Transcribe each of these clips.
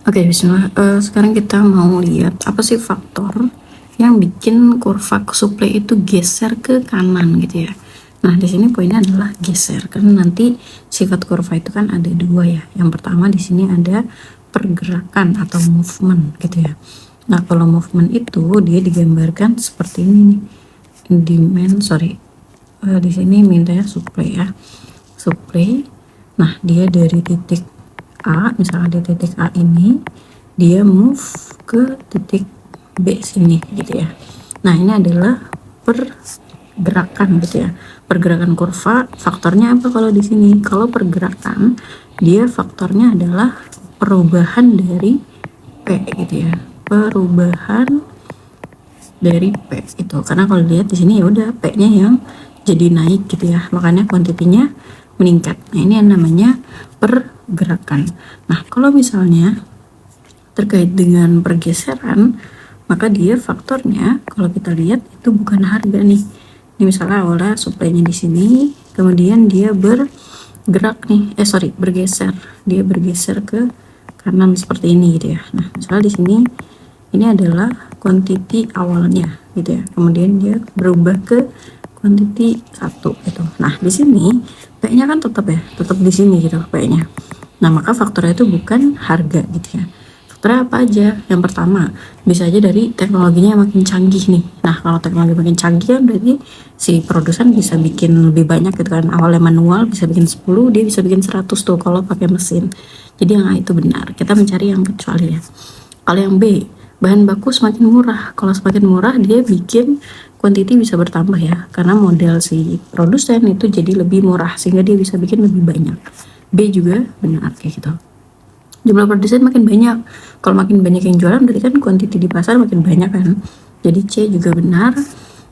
Oke, bismillah. Sekarang kita mau lihat apa sih faktor yang bikin kurva supply itu geser ke kanan gitu ya. Nah, di sini poinnya adalah geser karena nanti sifat kurva itu kan ada dua ya. Yang pertama di sini ada pergerakan atau movement gitu ya. Nah, kalau movement itu dia digambarkan seperti ini nih. Di sini mintanya supply ya. Supply. Nah, dia dari titik A, misalnya di titik A ini dia move ke titik B sini gitu ya. Nah, ini adalah pergerakan gitu ya. Pergerakan kurva faktornya apa kalau di sini? Kalau pergerakan dia faktornya adalah perubahan dari P gitu ya. Perubahan dari P itu. Karena kalau dilihat di sini ya udah P-nya yang jadi naik gitu ya. Makanya kuantitinya meningkat. Nah, ini yang namanya pergerakan. Nah, kalau misalnya terkait dengan pergeseran, maka dia faktornya kalau kita lihat itu bukan harga nih. Ini misalnya awalnya supply-nya di sini, kemudian dia bergeser. Dia bergeser ke kanan seperti ini gitu ya. Nah, misalnya di sini ini adalah quantity awalnya gitu ya. Kemudian dia berubah ke quantity 1 gitu. Nah, di sini P-nya kan tetap di sini gitu P-nya. Nah, maka faktornya itu bukan harga gitu ya. Faktornya apa aja? Yang pertama, bisa aja dari teknologinya yang makin canggih nih. Nah, kalau teknologi makin canggih kan berarti si produsen bisa bikin lebih banyak gitu kan. Awalnya manual bisa bikin 10, dia bisa bikin 100 tuh kalau pakai mesin. Jadi yang A itu benar. Kita mencari yang kecuali ya. Kalau yang B, bahan baku semakin murah. Kalau semakin murah dia bikin quantity bisa bertambah ya, karena model si produsen itu jadi lebih murah sehingga dia bisa bikin lebih banyak. B juga benar kayak gitu. Jumlah produsen makin banyak. Kalau makin banyak yang jualan berarti kan quantity di pasar makin banyak kan. Jadi C juga benar.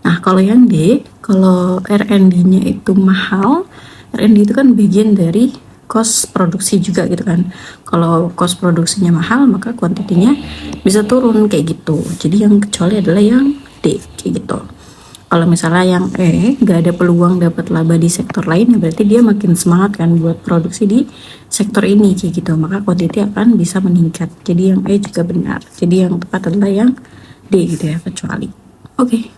Nah, kalau yang D, kalau R&D-nya itu mahal, R&D itu kan bagian dari cost produksi juga gitu kan. Kalau cost produksinya mahal, maka kuantitinya bisa turun kayak gitu. Jadi yang kecuali adalah yang D kayak gitu. Kalau misalnya yang E nggak ada peluang dapat laba di sektor lain, ya berarti dia makin semangat kan buat produksi di sektor ini kayak gitu. Maka kuantiti akan bisa meningkat. Jadi yang E juga benar. Jadi yang tepat adalah yang D gitu ya, kecuali. Oke.